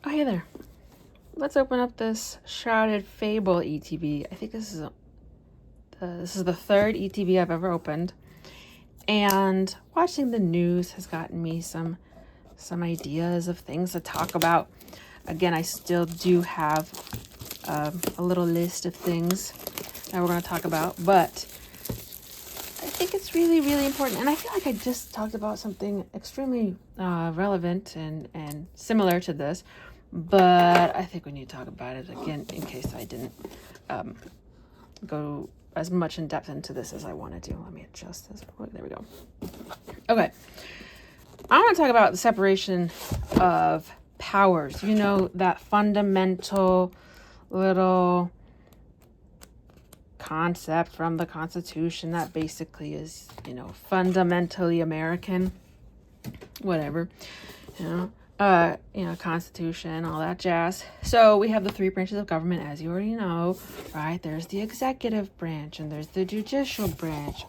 Oh, hey there. Let's open up this Shrouded Fable ETB. I think this is the third ETB I've ever opened. And watching the news has gotten me some ideas of things to talk about. Again, I still do have a little list of things that we're going to talk about, but I think it's really, really important. And I feel like I just talked about something extremely relevant and similar to this, but I think we need to talk about it again in case I didn't go as much in depth into this as I want to do. Let me adjust this. There we go. Okay. I want to talk about the separation of powers. You know, that fundamental little concept from the Constitution that basically is, fundamentally American, whatever, Constitution, all that jazz. So we have the three branches of government, as you already know, right? There's the executive branch, and there's the judicial branch,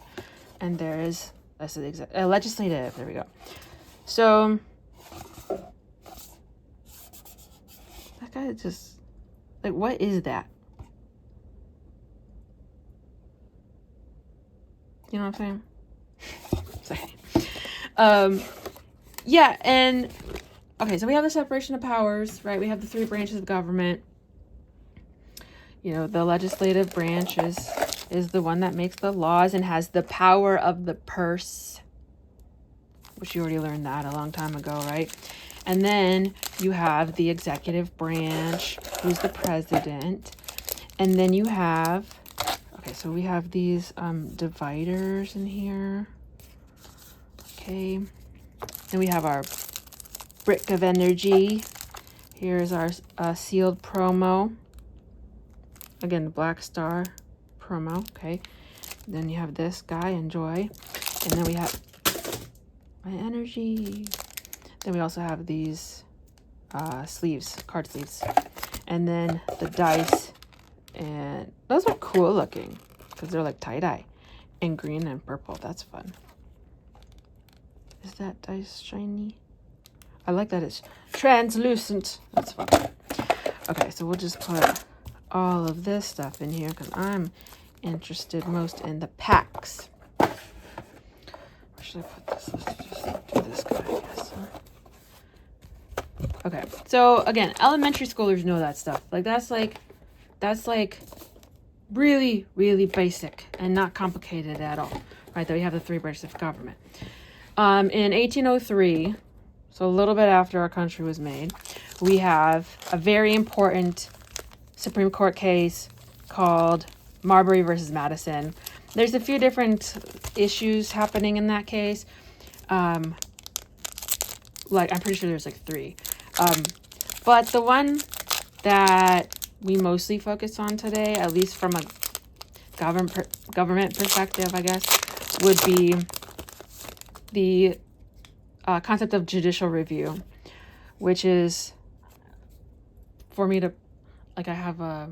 and there's legislative. There we go. So that guy just, like, what is that? You know what I'm saying? Sorry. Yeah, and okay, so we have the separation of powers, right? We have the three branches of government. The legislative branch is the one that makes the laws and has the power of the purse, which you already learned that a long time ago, right? And then you have the executive branch, who's the president. And then you have, okay, so we have these dividers in here. Okay. Then we have our brick of energy. Here's our sealed promo. Again, the black star promo. Okay. Then you have this guy, enjoy. And then we have my energy. Then we also have these sleeves, card sleeves. And then the dice. And those are cool looking because they're like tie-dye. And green and purple. That's fun. Is that dice shiny? I like that it's translucent. That's fun. Okay, so we'll just put all of this stuff in here because I'm interested most in the packs. Where should I put this? Let's just do this guy, I guess. Okay, so again, elementary schoolers know that stuff. That's like really, really basic and not complicated at all, right? That we have the three branches of government. In 1803, so a little bit after our country was made, we have a very important Supreme Court case called Marbury versus Madison. There's a few different issues happening in that case. I'm pretty sure there's like three. But the one that we mostly focus on today, at least from a government perspective, I guess, would be the concept of judicial review, which is for me to, I have a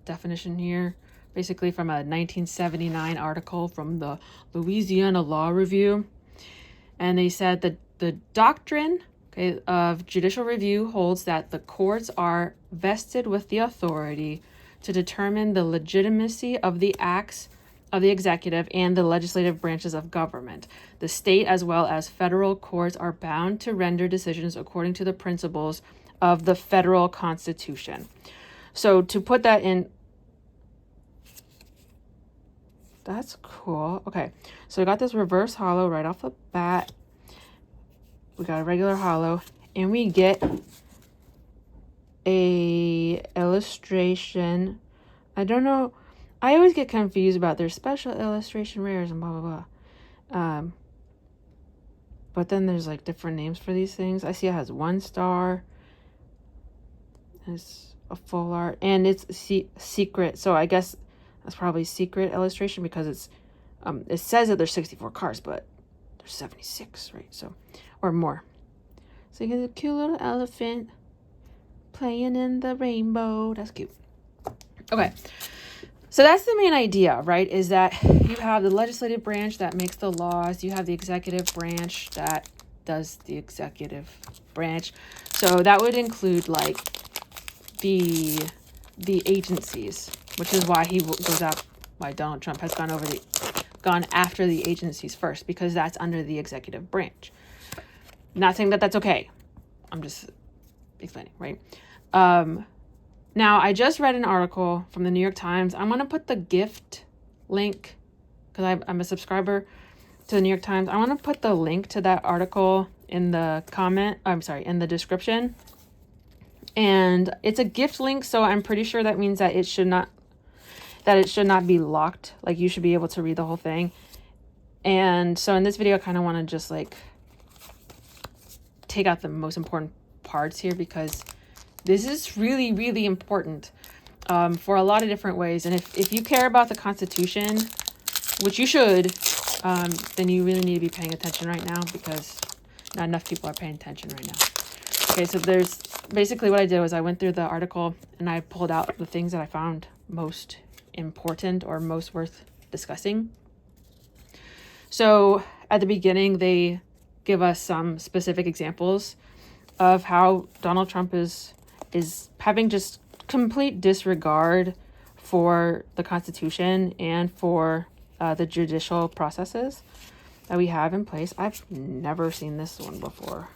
definition here, basically from a 1979 article from the Louisiana Law Review. And they said that the doctrine of judicial review holds that the courts are vested with the authority to determine the legitimacy of the acts of the executive and the legislative branches of government. The state as well as federal courts are bound to render decisions according to the principles of the federal Constitution. So to put that in, that's cool. Okay, so we got this reverse hollow right off the bat. We got a regular hollow, and we get a illustration. I don't know. I always get confused about their special illustration rares and blah, blah, blah. But then there's like different names for these things. I see it has 1 star. It's a full art. And it's secret. So I guess that's probably secret illustration because it's it says that there's 64 cards, but there's 76, right? So, or more. So you get a cute little elephant playing in the rainbow. That's cute. Okay. So that's the main idea, right? Is that you have the legislative branch that makes the laws. You have the executive branch that does the executive branch. So that would include like the agencies, which is why why Donald Trump has gone after the agencies first, because that's under the executive branch. Not saying that that's okay. I'm just explaining, right? Now, I just read an article from the New York Times. I'm going to put the gift link, because I'm a subscriber to the New York Times. I want to put the link to that article in the in the description. And it's a gift link, so I'm pretty sure that means that it should not be locked. Like, you should be able to read the whole thing. And so in this video, I kind of want to just like take out the most important parts here, because this is really, really important for a lot of different ways. And if you care about the Constitution, which you should, then you really need to be paying attention right now, because not enough people are paying attention right now. Okay, so there's basically what I did was I went through the article and I pulled out the things that I found most important or most worth discussing. So at the beginning, they give us some specific examples of how Donald Trump is having just complete disregard for the Constitution and for the judicial processes that we have in place. I've never seen this one before.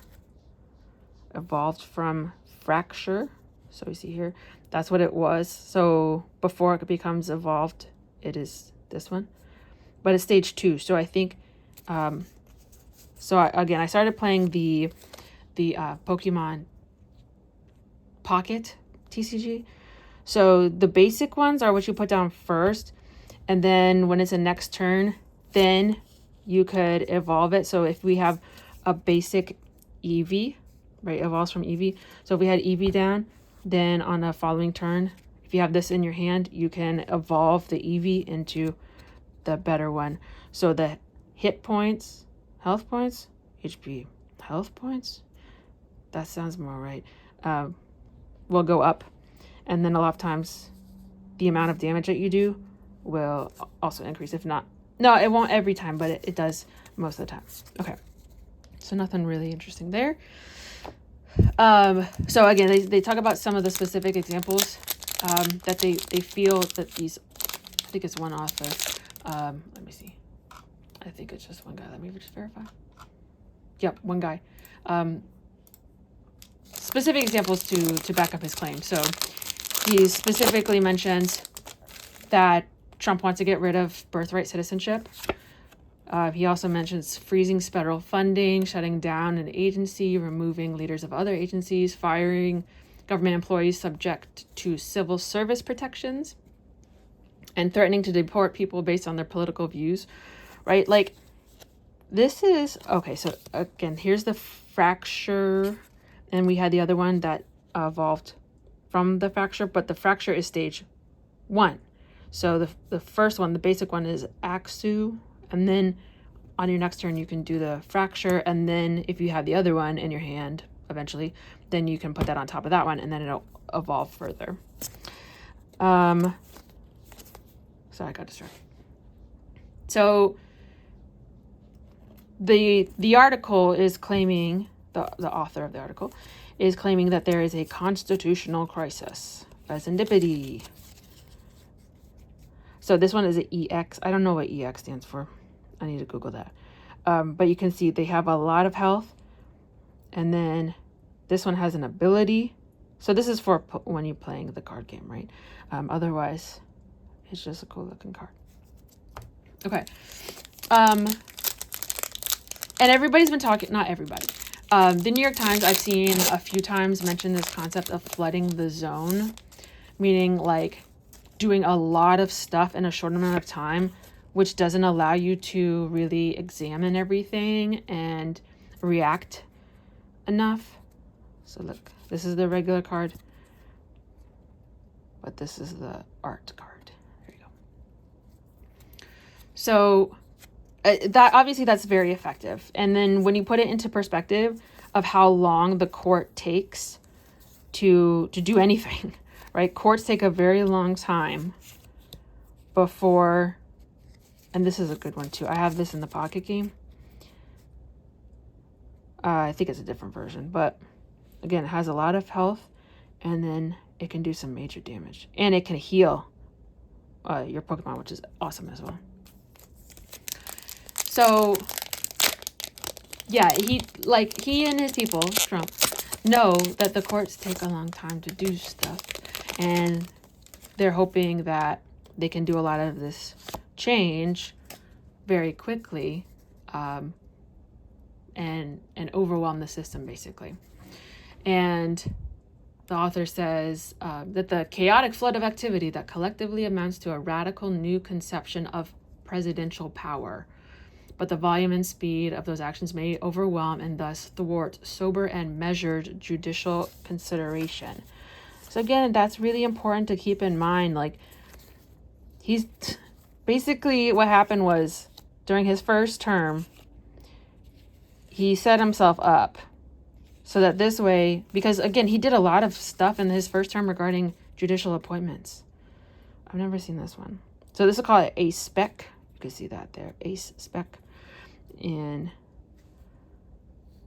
Evolved from fracture. So you see here, that's what it was. So before it becomes evolved, it is this one. But it's stage 2. So I think, I started playing the Pokemon Pocket TCG. So the basic ones are what you put down first. And then when it's a next turn, then you could evolve it. So if we have a basic Eevee, right, evolves from Eevee. So if we had Eevee down, then on a following turn, if you have this in your hand, you can evolve the Eevee into the better one. So the hit points, health points, HP, health points, that sounds more right, will go up. And then a lot of times the amount of damage that you do will also increase. If not, no, it won't every time, but it does most of the time. Okay, so nothing really interesting there. So again, they talk about some of the specific examples that they feel that these, I think it's one author. Let me see. I think it's just one guy. Let me just verify. Yep, one guy. Specific examples to back up his claim. So he specifically mentions that Trump wants to get rid of birthright citizenship. He also mentions freezing federal funding, shutting down an agency, removing leaders of other agencies, firing government employees subject to civil service protections, and threatening to deport people based on their political views, right? Like, this is, okay, so again, here's the fracture, and we had the other one that evolved from the fracture, but the fracture is stage 1. So the first one, the basic one, is Axu, and then on your next turn you can do the fracture, and then if you have the other one in your hand eventually, then you can put that on top of that one, and then it'll evolve further. Sorry, I got distracted. So the article is claiming, the author of the article is claiming that there is a constitutional crisis. Serendipity. So this one is an EX. I don't know what EX stands for. I need to Google that. But you can see they have a lot of health. And then this one has an ability. So this is for when you're playing the card game, right? Otherwise, it's just a cool looking card. Okay. And everybody's been talking, not everybody. The New York Times, I've seen a few times mention this concept of flooding the zone, meaning like doing a lot of stuff in a short amount of time, which doesn't allow you to really examine everything and react enough. So look, this is the regular card, but this is the art card. There you go. So that obviously that's very effective. And then when you put it into perspective of how long the court takes to do anything, right? Courts take a very long time before, and this is a good one too. I have this in the pocket game. I think it's a different version, but again, it has a lot of health, and then it can do some major damage, and it can heal your Pokemon, which is awesome as well. So yeah, he and his people, Trump, know that the courts take a long time to do stuff, and they're hoping that they can do a lot of this change very quickly, and overwhelm the system, basically. And the author says that the chaotic flood of activity that collectively amounts to a radical new conception of presidential power, but the volume and speed of those actions may overwhelm and thus thwart sober and measured judicial consideration. So again, that's really important to keep in mind. Like, he's basically, what happened was, during his first term, he set himself up so that this way, because again, he did a lot of stuff in his first term regarding judicial appointments. I've never seen this one. So this is called a spec. You can see that there, ace spec. And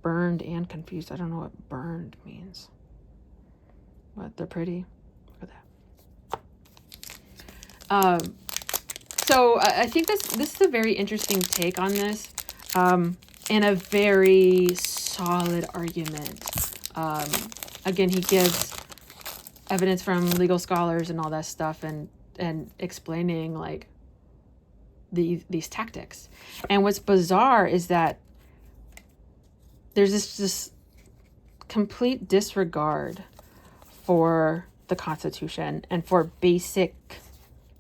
burned and confused. I don't know what burned means, but they're pretty. Look at that. So I think this is a very interesting take on this, and a very solid argument. Again, he gives evidence from legal scholars and all that stuff, and explaining like these tactics. And what's bizarre is that there's this complete disregard for the Constitution and for basic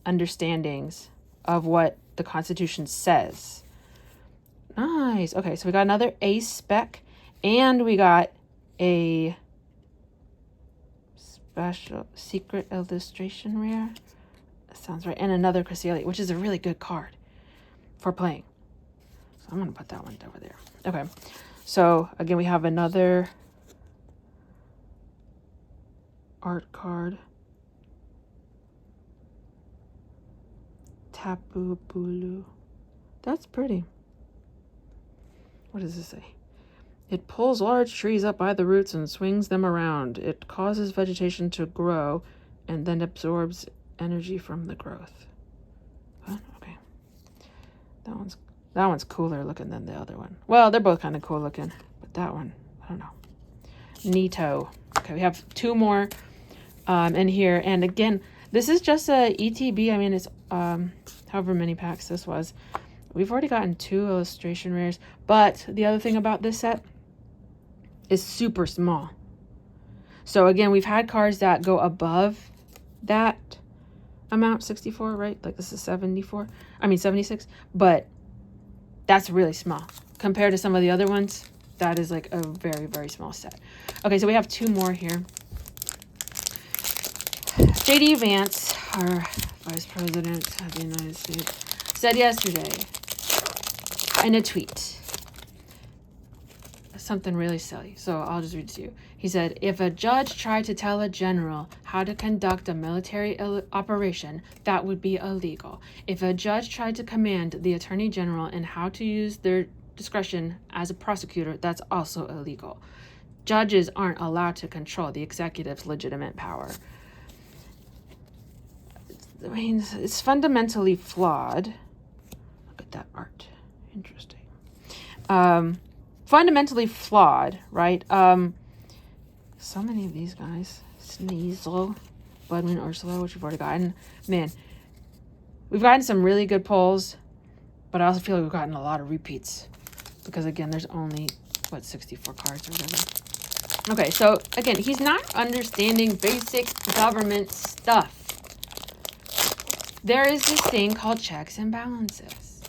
understandings of what the Constitution says. Nice. Okay, so we got another ace spec, and we got a special secret illustration rare. That sounds right. And another Cresselia, which is a really good card for playing. So I'm going to put that one over there. Okay. So again, we have another art card. Tapu Bulu. That's pretty. What does this say? It pulls large trees up by the roots and swings them around. It causes vegetation to grow and then absorbs energy from the growth. Huh? Okay. That one's cooler looking than the other one. Well, they're both kind of cool looking, but that one, I don't know. Neato. Okay, we have two more in here, and again, this is just a ETB. I mean, it's however many packs this was. We've already gotten 2 illustration rares, but the other thing about this set is super small. So again, we've had cards that go above that amount, 64, right? Like this is 74. I mean 76, but that's really small compared to some of the other ones. That is like a very, very small set. Okay, so we have 2 more here. J.D. Vance, our Vice President of the United States, said yesterday in a tweet something really silly. So I'll just read it to you. He said, if a judge tried to tell a general how to conduct a military operation, that would be illegal. If a judge tried to command the attorney general in how to use their discretion as a prosecutor, that's also illegal. Judges aren't allowed to control the executive's legitimate power. I mean, it's fundamentally flawed. Look at that art. Interesting. Fundamentally flawed, right? So many of these guys. Sneasel, Budwin, Ursula, which we've already gotten. Man, we've gotten some really good pulls, but I also feel like we've gotten a lot of repeats. Because again, there's only, 64 cards or whatever. Okay, so again, he's not understanding basic government stuff. There is this thing called checks and balances,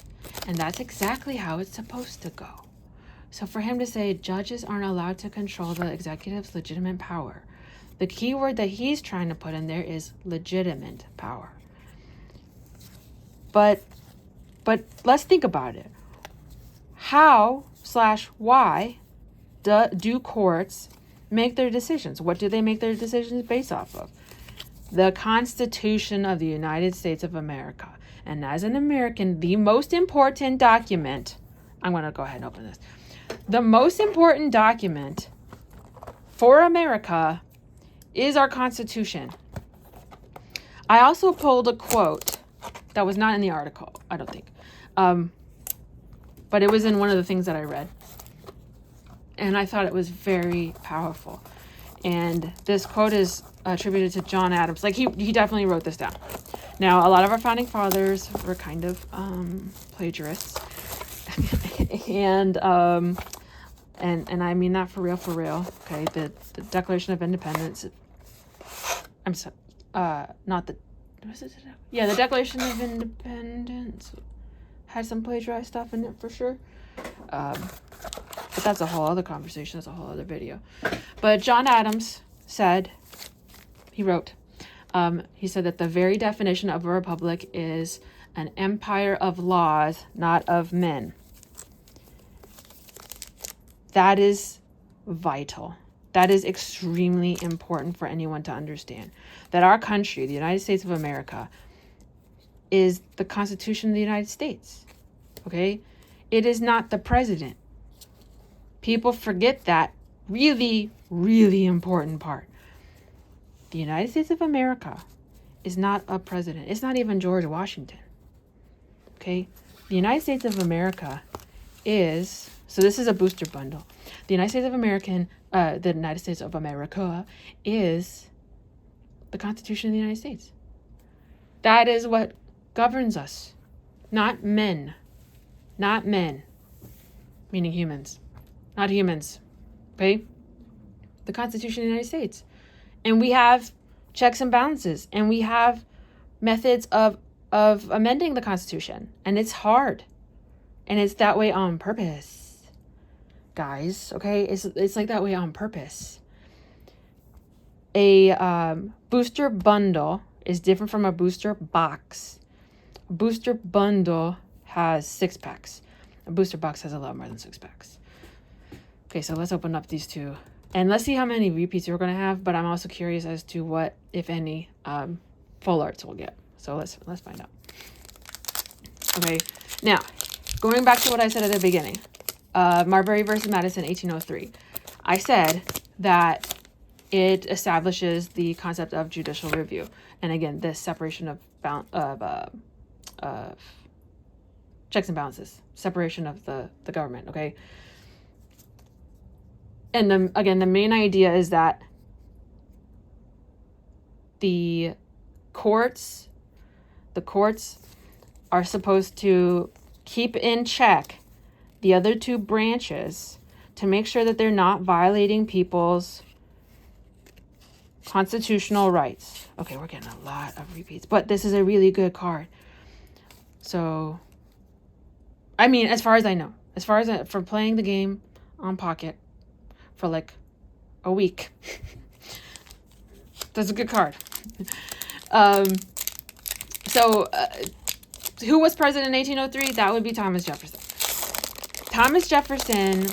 and that's exactly how it's supposed to go. So for him to say judges aren't allowed to control the executive's legitimate power, the key word that he's trying to put in there is legitimate power. But let's think about it. How/why do courts make their decisions? What do they make their decisions based off of? The Constitution of the United States of America. And as an American, the most important document, I'm going to go ahead and open this. The most important document for America is our Constitution. I also pulled a quote that was not in the article, I don't think. But it was in one of the things that I read. And I thought it was very powerful. And this quote is attributed to John Adams. Like, he definitely wrote this down. Now, a lot of our founding fathers were kind of plagiarists. and I mean that for real. Okay, the Declaration of Independence. I'm sorry, not the. Was it? Yeah, the Declaration of Independence had some plagiarized stuff in it for sure. But that's a whole other conversation. That's a whole other video. But John Adams said, he wrote, he said that the very definition of a republic is an empire of laws, not of men. That is vital. That is extremely important for anyone to understand. That our country, the United States of America, is the Constitution of the United States. Okay? It is not the president. People forget that really, really important part. The United States of America is not a president. It's not even George Washington. Okay? The United States of America is, so this is a booster bundle. The United States of America is the Constitution of the United States. That is what governs us. Not men. Not men. Meaning humans. Not humans. Okay? The Constitution of the United States. And we have checks and balances. And we have methods of amending the Constitution. And it's hard. And it's that way on purpose. Guys, okay? It's like that way on purpose. A booster bundle is different from a booster box. A booster bundle has 6 packs. A booster box has a lot more than 6 packs. Okay, so let's open up these two. And let's see how many repeats we're going to have. But I'm also curious as to what, if any, full arts we'll get. So let's find out. Okay, now, going back to what I said at the beginning. Marbury versus Madison, 1803. I said that it establishes the concept of judicial review. And again, this separation of checks and balances. Separation of the government, okay? And again, the main idea is that the courts are supposed to keep in check the other 2 branches to make sure that they're not violating people's constitutional rights. Okay, we're getting a lot of repeats, but this is a really good card. So, I mean, as far as I know, for playing the game on Pocket for like a week, that's a good card. Who was president in 1803? That would be Thomas Jefferson. Thomas Jefferson.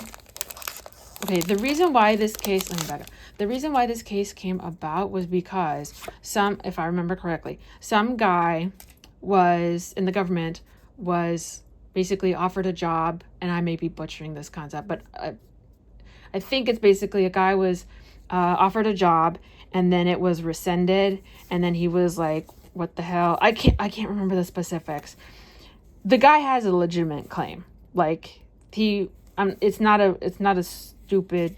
Okay, the reason why this case, let me back up. The reason why this case came about was because if I remember correctly, some guy was in the government was basically offered a job, and I may be butchering this concept, but I think it's basically a guy was offered a job, and then it was rescinded, and then he was like, what the hell? I can't remember the specifics. The guy has a legitimate claim. Like, it's not a stupid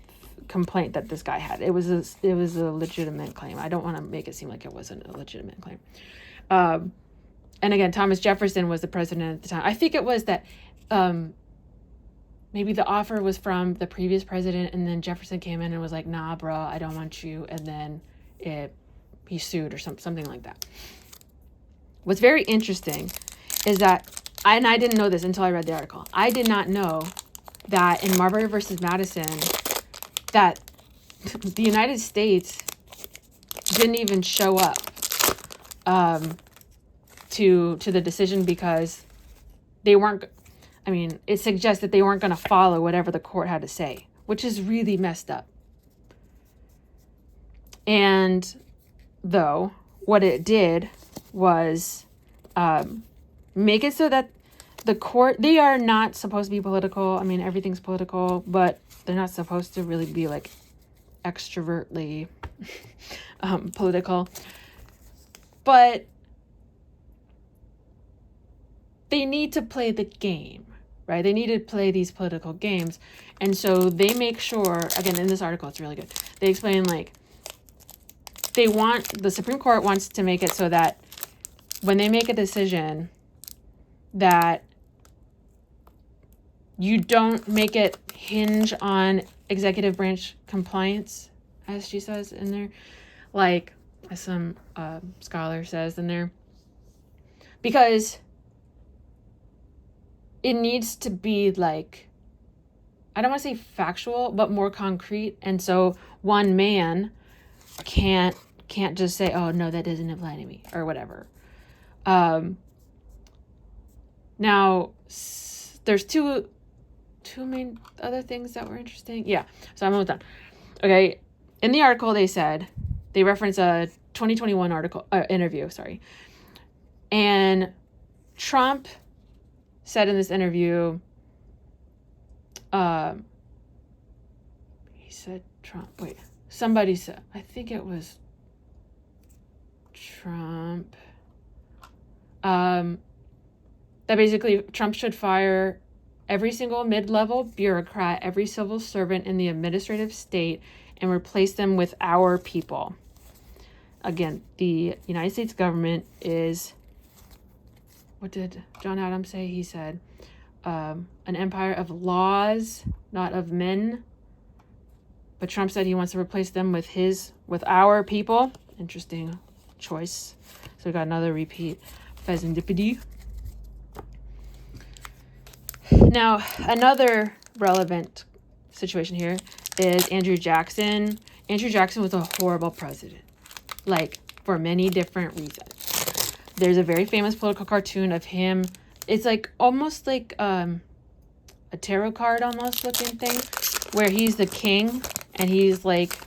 complaint that this guy had. It was a legitimate claim. I don't want to make it seem like it wasn't a legitimate claim. And again, Thomas Jefferson was the president at the time. I think it was that maybe the offer was from the previous president, and then Jefferson came in and was like, nah, bro, I don't want you. And then he sued or something like that. What's very interesting is that, and I didn't know this until I read the article. I did not know that in Marbury versus Madison, that the United States didn't even show up to the decision because they weren't. I mean, it suggests that they weren't going to follow whatever the court had to say, which is really messed up. And though, what it did was make it so that the court, they are not supposed to be political. I mean, everything's political, but they're not supposed to really be like extrovertly political. But they need to play the game, right? They need to play these political games. And so they make sure, again, in this article, it's really good. They explain like the Supreme Court wants to make it so that when they make a decision that you don't make it hinge on executive branch compliance, as she says in there, like as some scholar says in there, because it needs to be like, I don't want to say factual, but more concrete. And so one man can't just say, oh no, that doesn't apply to me or whatever. Now there's two main other things that were interesting. Yeah, so I'm almost done. Okay, in the article they reference a 2021 interview, and Trump said in this interview, somebody said, I think it was Trump, that basically Trump should fire every single mid-level bureaucrat, every civil servant in the administrative state, and replace them with our people. Again, the United States government is, what did John Adams say? He said, an empire of laws, not of men. But Trump said he wants to replace them with our people. Interesting choice. So we got another repeat. Pheasantipedy. Now, another relevant situation here is Andrew Jackson. Andrew Jackson was a horrible president, like for many different reasons. There's a very famous political cartoon of him. It's like almost like a tarot card almost looking thing, where he's the king and he's like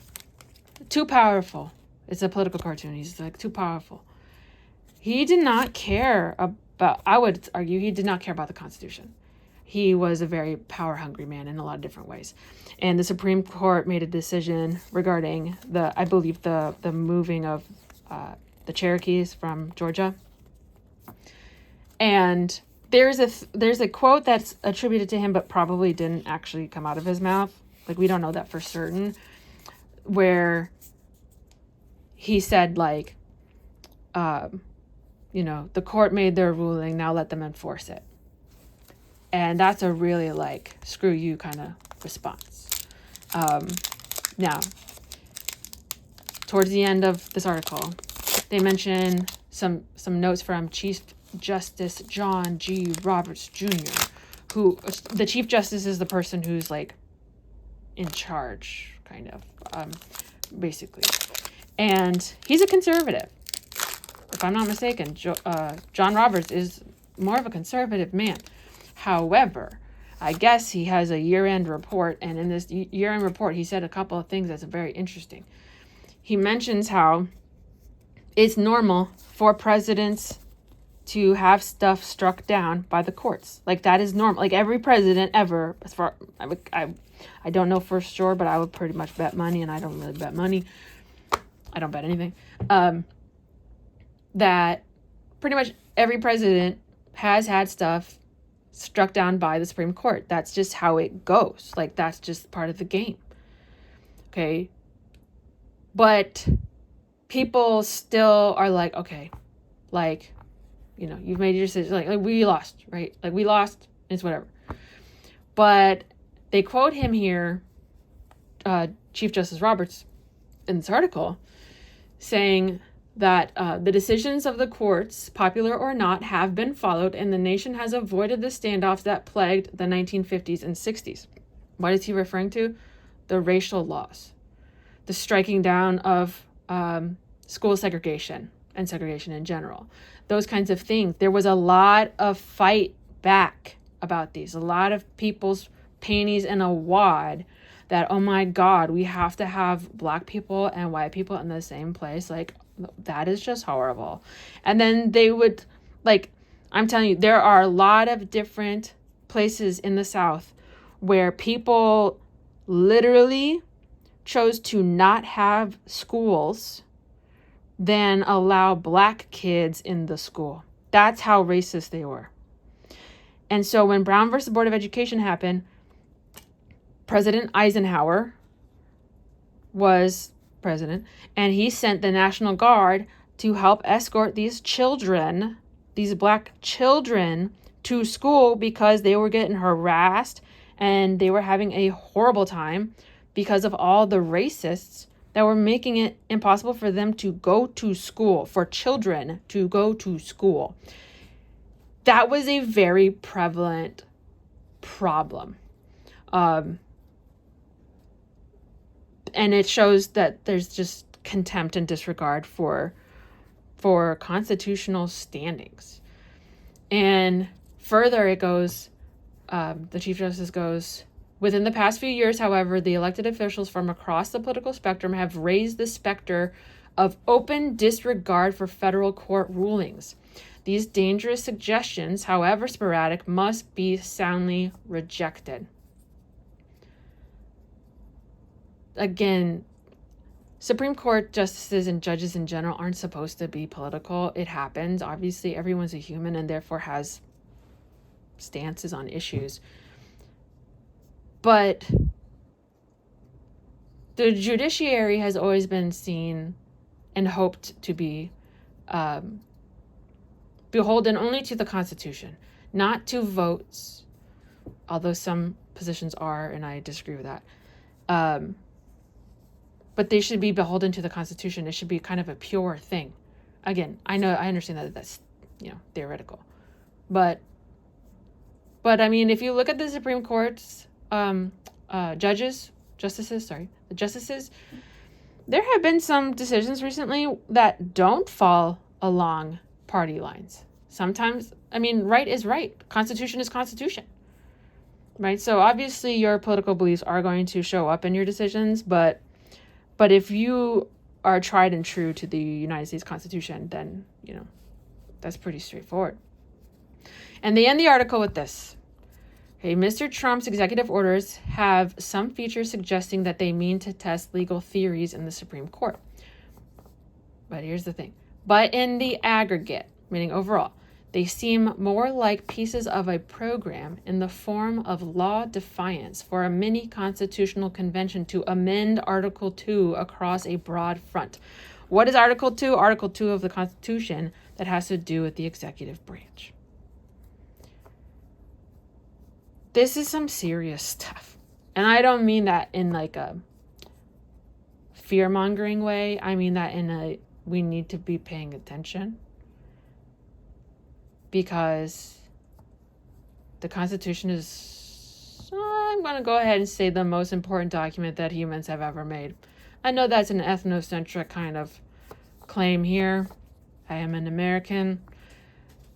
too powerful. It's a political cartoon. He's like too powerful. He did not care about, I would argue, he did not care about the Constitution. He was a very power-hungry man in a lot of different ways. And the Supreme Court made a decision regarding the moving of the Cherokees from Georgia. And there's a quote that's attributed to him, but probably didn't actually come out of his mouth. Like, we don't know that for certain, where he said, like, the court made their ruling, now let them enforce it. And that's a really, like, screw you kind of response. Now, towards the end of this article, they mention some notes from Chief Justice John G. Roberts Jr., who, the Chief Justice is the person who's, like, in charge, kind of, basically. And he's a conservative. If I'm not mistaken, John Roberts is more of a conservative man. However, I guess he has a year-end report, and in this year-end report, he said a couple of things that's very interesting. He mentions how it's normal for presidents to have stuff struck down by the courts. Like, that is normal. Like, every president ever, as far, I don't know for sure, but I would pretty much bet money, and I don't really bet money. I don't bet anything. That pretty much every president has had stuff struck down by the Supreme Court. That's just how it goes. Like, that's just part of the game. Okay. But people still are like, okay, like, you've made your decision. Like we lost, right? Like, we lost. It's whatever. But they quote him here, Chief Justice Roberts, in this article, saying that the decisions of the courts, popular or not, have been followed, and the nation has avoided the standoffs that plagued the 1950s and 60s. What is he referring to? The racial laws, the striking down of school segregation and segregation in general, those kinds of things. There was a lot of fight back about these, a lot of people's panties in a wad that, oh my God, we have to have black people and white people in the same place. Like, that is just horrible. And then they would, like, I'm telling you, there are a lot of different places in the South where people literally chose to not have schools than allow black kids in the school. That's how racist they were. And so when Brown versus Board of Education happened, President Eisenhower was president, and he sent the National Guard to help escort these children, these black children, to school because they were getting harassed and they were having a horrible time because of all the racists that were making it impossible for them to go to school, for children to go to school. That was a very prevalent problem. And it shows that there's just contempt and disregard for constitutional standings. And further, it goes, the Chief Justice goes, within the past few years, however, the elected officials from across the political spectrum have raised the specter of open disregard for federal court rulings. These dangerous suggestions, however sporadic, must be soundly rejected. Again, Supreme Court justices and judges in general aren't supposed to be political. It happens. Obviously, everyone's a human and therefore has stances on issues. But the judiciary has always been seen and hoped to be beholden only to the Constitution, not to votes, although some positions are, and I disagree with that. But they should be beholden to the Constitution. It should be kind of a pure thing. Again, I understand that that's, theoretical. But I mean, if you look at the Supreme Court's the justices, there have been some decisions recently that don't fall along party lines. Sometimes, right is right. Constitution is Constitution. Right? So obviously your political beliefs are going to show up in your decisions, but if you are tried and true to the United States Constitution, then, that's pretty straightforward. And they end the article with this. Okay, Mr. Trump's executive orders have some features suggesting that they mean to test legal theories in the Supreme Court. But here's the thing. But in the aggregate, meaning overall, they seem more like pieces of a program in the form of law defiance for a mini constitutional convention to amend Article 2 across a broad front. What is Article 2? Article 2 of the Constitution that has to do with the executive branch. This is some serious stuff. And I don't mean that in like a fear-mongering way. I mean that in a we need to be paying attention. Because the Constitution is, I'm going to go ahead and say, the most important document that humans have ever made. I know that's an ethnocentric kind of claim here. I am an American.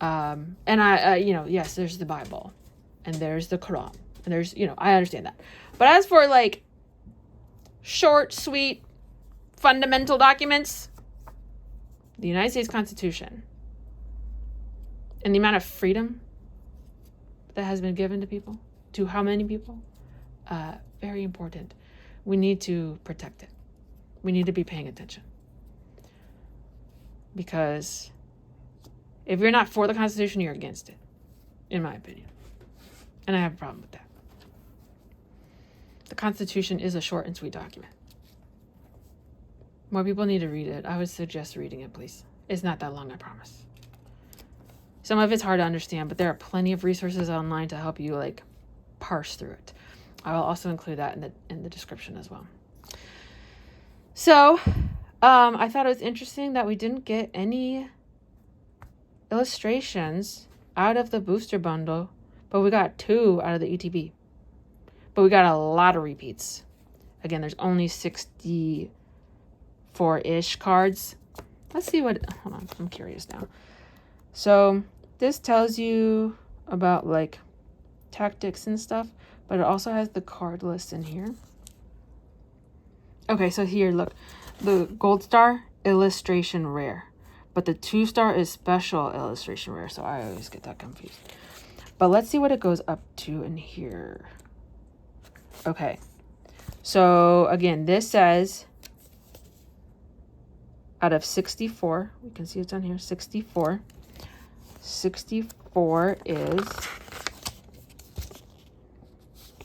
And yes, there's the Bible. And there's the Quran. And there's, I understand that. But as for like short, sweet, fundamental documents, the United States Constitution, and the amount of freedom that has been given to people, to how many people, very important. We need to protect it. We need to be paying attention. Because if you're not for the Constitution, you're against it, in my opinion. And I have a problem with that. The Constitution is a short and sweet document. More people need to read it. I would suggest reading it, please. It's not that long, I promise. Some of it's hard to understand, but there are plenty of resources online to help you parse through it. I will also include that in the description as well. So, I thought it was interesting that we didn't get any illustrations out of the booster bundle, but we got 2 out of the ETB. But we got a lot of repeats. Again, there's only 64-ish cards. Let's see hold on, I'm curious now. So this tells you about tactics and stuff, but it also has the card list in here. Okay, so here, look, the Gold Star illustration rare, But the 2-star is special illustration rare, so I always get that confused. But let's see what it goes up to in here. Okay. So, again, this says out of 64, we can see it's on here, 64. 64 is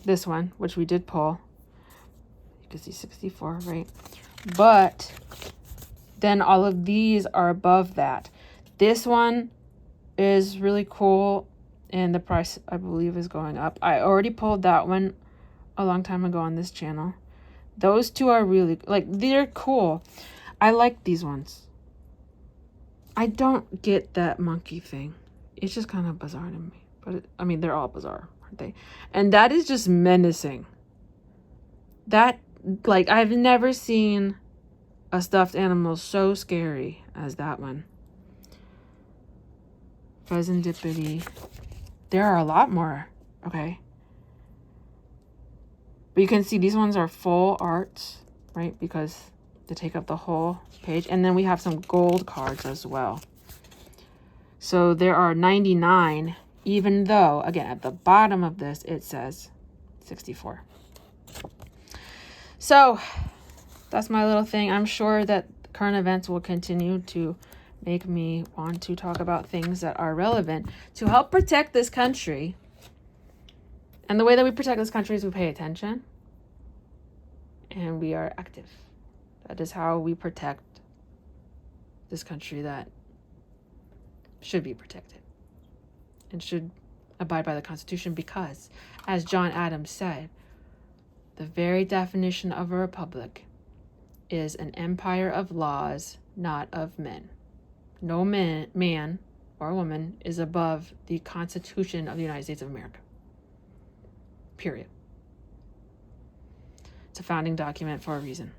this one, which we did pull. You can see 64, right? But then all of these are above that. This one is really cool, and the price, I believe, is going up. I already pulled that one a long time ago on this channel. Those two are really, like, they're cool. I like these ones. I don't get that monkey thing. It's just kind of bizarre to me. But, I mean, they're all bizarre, aren't they? And that is just menacing. That, like, I've never seen a stuffed animal so scary as that one. Pheasantipity. There are a lot more, okay? But you can see these ones are full arts, right? Because they take up the whole page. And then we have some gold cards as well. So there are 99, even though, again, at the bottom of this, it says 64. So that's my little thing. I'm sure that current events will continue to make me want to talk about things that are relevant to help protect this country. And the way that we protect this country is we pay attention and we are active. That is how we protect this country that should be protected and should abide by the Constitution, because, as John Adams said, the very definition of a republic is an empire of laws, not of men. No man or woman is above the Constitution of the United States of America. Period. It's a founding document for a reason.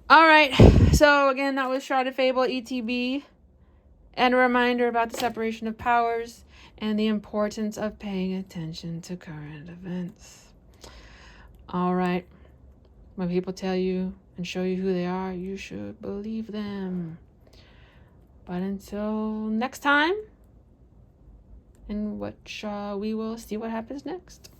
All right. So again, that was Shrouded, Fable, ETB. And a reminder about the separation of powers and the importance of paying attention to current events. All right. When people tell you and show you who they are, you should believe them. But until next time, in which we will see what happens next.